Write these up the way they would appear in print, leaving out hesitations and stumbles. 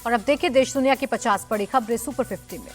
और अब देखिए देश दुनिया की 50 बड़ी खबरें सुपर 50 में।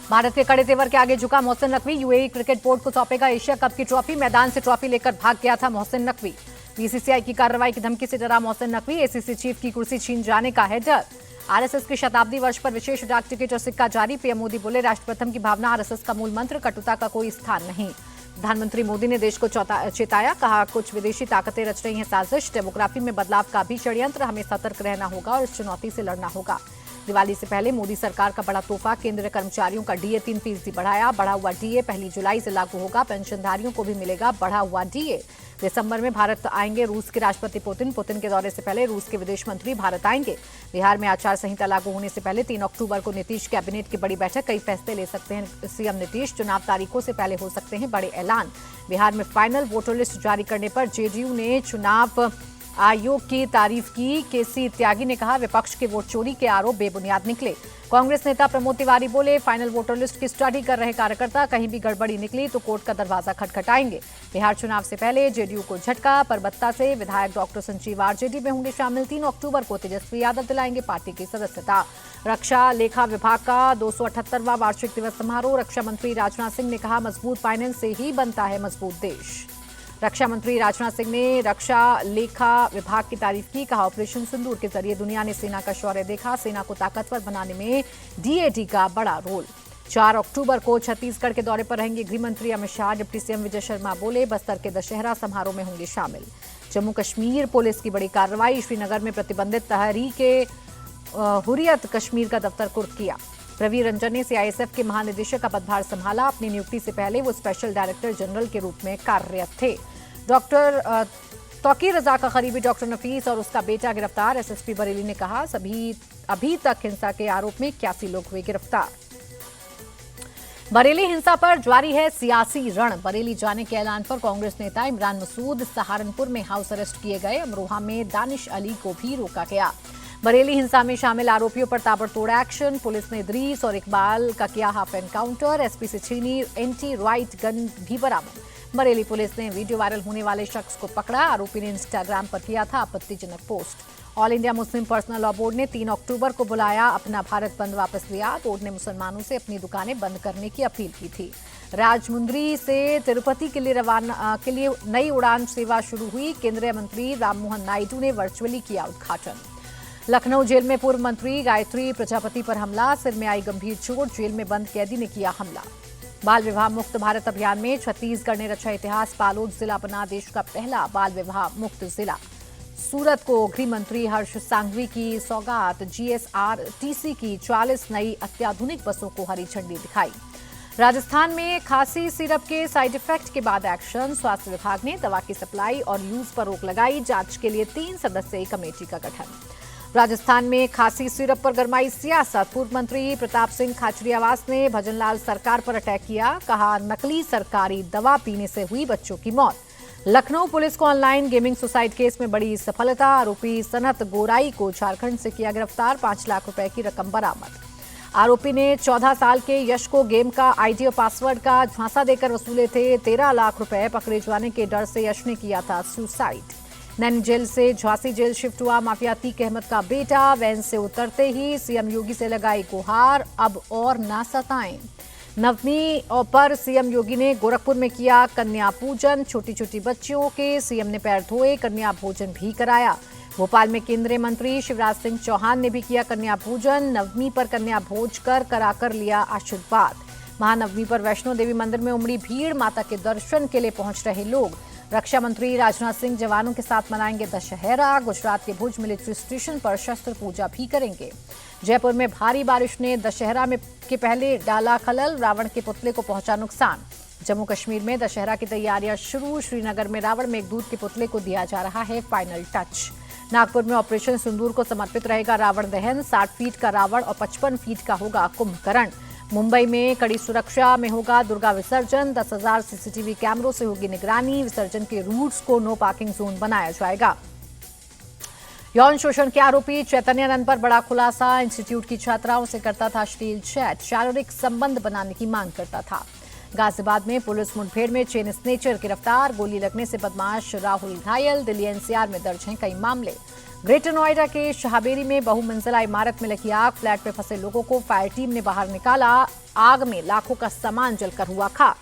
भारत के कड़े तेवर के आगे झुका Mohsin Naqvi. UAE cricket board को सौंपेगा एशिया कप की ट्रॉफी। मैदान से ट्रॉफी लेकर भाग गया था मोहसिन नकवी। बीसीसीआई की कार्रवाई की धमकी से डरा मोहसिन नकवी। एसीसी चीफ की कुर्सी छीन जाने का है डर। आरएसएस के शताब्दी वर्ष पर विशेष डाक टिकट और सिक्का जारी। पीएम मोदी बोले, राष्ट्र प्रथम की भावना आरएसएस का मूल मंत्र, कटुता का कोई स्थान नहीं। प्रधानमंत्री मोदी ने देश को चेताया, कहा कुछ विदेशी ताकतें रच रही हैं साजिश। डेमोग्राफी में बदलाव का भी षड्यंत्र, हमें सतर्क रहना होगा और इस चुनौती से लड़ना होगा। दिवाली से पहले मोदी सरकार का बड़ा तोहफा, केंद्रीय कर्मचारियों का डीए 3% बढ़ाया। बढ़ा हुआ डीए 1 जुलाई से लागू होगा। पेंशनधारियों को भी मिलेगा बढ़ा हुआ डीए। दिसंबर में भारत आएंगे रूस के राष्ट्रपति पुतिन। पुतिन के दौरे से पहले रूस के विदेश मंत्री भारत आएंगे। बिहार में आचार संहिता लागू होने से पहले 3 अक्टूबर को नीतीश कैबिनेट की बड़ी बैठक। कई फैसले ले सकते हैं सीएम नीतीश। चुनाव तारीखों से पहले हो सकते हैं बड़े ऐलान। बिहार में फाइनल वोटर लिस्ट जारी करने पर जेडीयू ने चुनाव आयोग की तारीफ की। केसी त्यागी ने कहा, विपक्ष के वोट चोरी के आरोप बेबुनियाद निकले। कांग्रेस नेता प्रमोद तिवारी बोले, फाइनल वोटर लिस्ट की स्टडी कर रहे कार्यकर्ता, कहीं भी गड़बड़ी निकली तो कोर्ट का दरवाजा खटखटाएंगे। बिहार चुनाव से पहले जेडीयू को झटका। परबत्ता से विधायक डॉक्टर संजीव आरजेडी में होंगे शामिल। 3 अक्टूबर को तेजस्वी यादव दिलाएंगे पार्टी की सदस्यता। रक्षा लेखा विभाग का 278वां वार्षिक दिवस समारोह। रक्षा मंत्री राजनाथ सिंह ने कहा, मजबूत फाइनेंस से ही बनता है मजबूत देश। रक्षा मंत्री राजनाथ सिंह ने रक्षा लेखा विभाग की तारीफ की। कहा, ऑपरेशन सिंदूर के जरिए दुनिया ने सेना का शौर्य देखा। सेना को ताकतवर बनाने में डीएडी का बड़ा रोल। 4 अक्टूबर को छत्तीसगढ़ के दौरे पर रहेंगे गृह मंत्री अमित शाह। डिप्टी सीएम विजय शर्मा बोले, बस्तर के दशहरा समारोह में होंगे शामिल। जम्मू कश्मीर पुलिस की बड़ी कार्रवाई। श्रीनगर में प्रतिबंधित तहरीक हुर्रियत कश्मीर का दफ्तर कुर्क किया। रवि रंजन ने सीआईएसएफ के महानिदेशक का पदभार संभाला। अपनी नियुक्ति से पहले वो स्पेशल डायरेक्टर जनरल के रूप में कार्यरत थे। डॉक्टर तौकीर रजा का करीबी डॉक्टर नफीस और उसका बेटा गिरफ्तार। एसएसपी बरेली ने कहा, अभी तक हिंसा के आरोप में 81 लोग हुए गिरफ्तार। बरेली हिंसा पर जारी है सियासी रण। बरेली जाने के ऐलान पर कांग्रेस नेता इमरान मसूद सहारनपुर में हाउस अरेस्ट किए गए। अमरोहा में दानिश अली को भी रोका गया। बरेली हिंसा में शामिल आरोपियों पर ताबड़तोड़ एक्शन। पुलिस ने इदरीस और इकबाल का किया हाफ एनकाउंटर। एसपी से छीनी एंटी राइट गन भी बरामद। बरेली पुलिस ने वीडियो वायरल होने वाले शख्स को पकड़ा। आरोपी ने इंस्टाग्राम पर किया था आपत्तिजनक post. All India Muslim personal law board ने 3 अक्टूबर को बुलाया अपना भारत बंद वापस लिया। बोर्ड ने मुसलमानों से अपनी दुकानें बंद करने की अपील की थी। राजमुंद्री से तिरुपति के लिए नई उड़ान सेवा शुरू हुई। केंद्रीय मंत्री राममोहन नायडू ने वर्चुअली किया उद्घाटन। लखनऊ जेल में पूर्व मंत्री गायत्री प्रजापति पर हमला। सिर में आई गंभीर चोट। जेल में बंद कैदी ने किया हमला। बाल विवाह मुक्त भारत अभियान में छत्तीसगढ़ ने रचा इतिहास। बालोद जिला बना देश का पहला बाल विवाह मुक्त जिला। सूरत को गृह मंत्री हर्ष सांघवी की सौगात। जीएसआरटीसी की 40 नई अत्याधुनिक बसों को हरी झंडी दिखाई। राजस्थान में खांसी सिरप के साइड इफेक्ट के बाद एक्शन। स्वास्थ्य विभाग ने दवा की सप्लाई और यूज पर रोक लगाई। जांच के लिए 3 सदस्यीय कमेटी का गठन। राजस्थान में खांसी सिरप पर गरमाई सियासत। पूर्व मंत्री प्रताप सिंह खाचरियावास ने भजनलाल सरकार पर अटैक किया। कहा, नकली सरकारी दवा पीने से हुई बच्चों की मौत। लखनऊ पुलिस को ऑनलाइन गेमिंग सुसाइड केस में बड़ी सफलता। आरोपी सनत गोराई को झारखंड से किया गिरफ्तार। 5 लाख रुपए की रकम बरामद। आरोपी ने 14 साल के यश को गेम का आईडी और पासवर्ड का झांसा देकर वसूले थे 13 लाख रुपए। पकड़े जाने के डर से यश ने किया था सुसाइड। नैनी जेल से झांसी जेल शिफ्ट हुआ माफिया अतीक अहमद का बेटा। वैन से उतरते ही सीएम योगी से लगाई गुहार, अब और ना सताएं। नवमी पर सीएम योगी ने गोरखपुर में किया कन्या पूजन। छोटी छोटी बच्चियों के सीएम ने पैर धोए, कन्या भोजन भी कराया। भोपाल में केंद्रीय मंत्री शिवराज सिंह चौहान ने भी किया कन्या पूजन। नवमी पर कन्या भोज कराकर लिया आशीर्वाद। महानवमी पर वैष्णो देवी मंदिर में उमड़ी भीड़। माता के दर्शन के लिए पहुंच रहे लोग। रक्षा मंत्री राजनाथ सिंह जवानों के साथ मनाएंगे दशहरा। गुजरात के भुज मिलिट्री स्टेशन पर शस्त्र पूजा भी करेंगे। जयपुर में भारी बारिश ने दशहरा के पहले डाला खलल। रावण के पुतले को पहुंचा नुकसान। जम्मू कश्मीर में दशहरा की तैयारियां शुरू। श्रीनगर में रावण मेघदूत के पुतले को दिया जा रहा है फाइनल टच। नागपुर में ऑपरेशन सिंदूर को समर्पित रहेगा रावण दहन। 60 फीट का रावण और 55 फीट का होगा कुंभकर्ण। मुंबई में कड़ी सुरक्षा में होगा दुर्गा विसर्जन। 10,000 सीसीटीवी कैमरों से होगी निगरानी। विसर्जन के रूट्स को नो पार्किंग जोन बनाया जाएगा। यौन शोषण के आरोपी चैतन्यानंद पर बड़ा खुलासा। इंस्टीट्यूट की छात्राओं से करता था अश्लील चैट। शारीरिक संबंध बनाने की मांग करता था। गाजियाबाद में पुलिस मुठभेड़ में चेन स्नेचर गिरफ्तार। गोली लगने से बदमाश राहुल घायल। दिल्ली एनसीआर में दर्ज हैं कई मामले। ग्रेटर नोएडा के शाहबेरी में बहुमंजिला इमारत में लगी आग, फ्लैट में फंसे लोगों को फायर टीम ने बाहर निकाला। आग में लाखों का सामान जलकर हुआ खाक।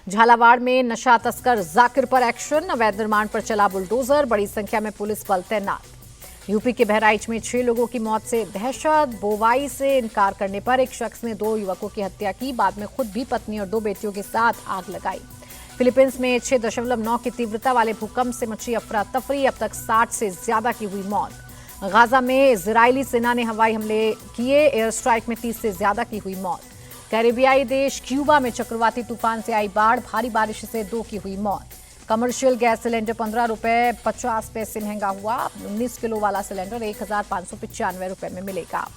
झालावाड़ में नशा तस्कर जाकिर पर एक्शन, अवैध निर्माण पर चला बुलडोजर, बड़ी संख्या में पुलिस बल तैनात। यूपी के बहराइच में 6 लोगों की मौत से दहशत, बोवाई से इनकार करने पर एक शख्स ने 2 युवकों की हत्या की, बाद में खुद भी पत्नी और 2 बेटियों के साथ आग लगाई। फिलीपींस में 6.9 की तीव्रता वाले भूकंप से मची अफरा तफरी, अब तक 60 से ज्यादा की हुई मौत। गाजा में इजरायली सेना ने हवाई हमले किए, एयर स्ट्राइक में 30 से ज्यादा की हुई मौत। कैरेबियाई देश क्यूबा में चक्रवाती तूफान से आई बाढ़, भारी बारिश से 2 की हुई मौत। कमर्शियल गैस सिलेंडर 15 रुपए 50 पैसे महंगा हुआ, 19 किलो वाला सिलेंडर 1,595 रुपए में मिलेगा।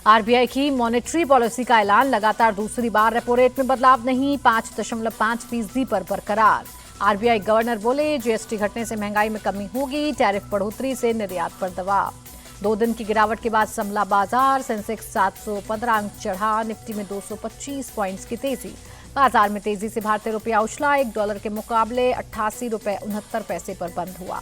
आरबीआई की मॉनेटरी पॉलिसी का ऐलान, लगातार दूसरी बार रेपो रेट में बदलाव नहीं, 5.5% पर बरकरार। आरबीआई गवर्नर बोले जीएसटी घटने से महंगाई में कमी होगी, टैरिफ बढ़ोतरी से निर्यात पर दबाव। 2 दिन की गिरावट के बाद संभला बाजार, सेंसेक्स 715 अंक चढ़ा, निफ्टी में 225 पॉइंट्स की तेजी। बाजार में तेजी से भारतीय रुपया उछला, $1 के मुकाबले 88 रुपए 69 पैसे पर बंद हुआ।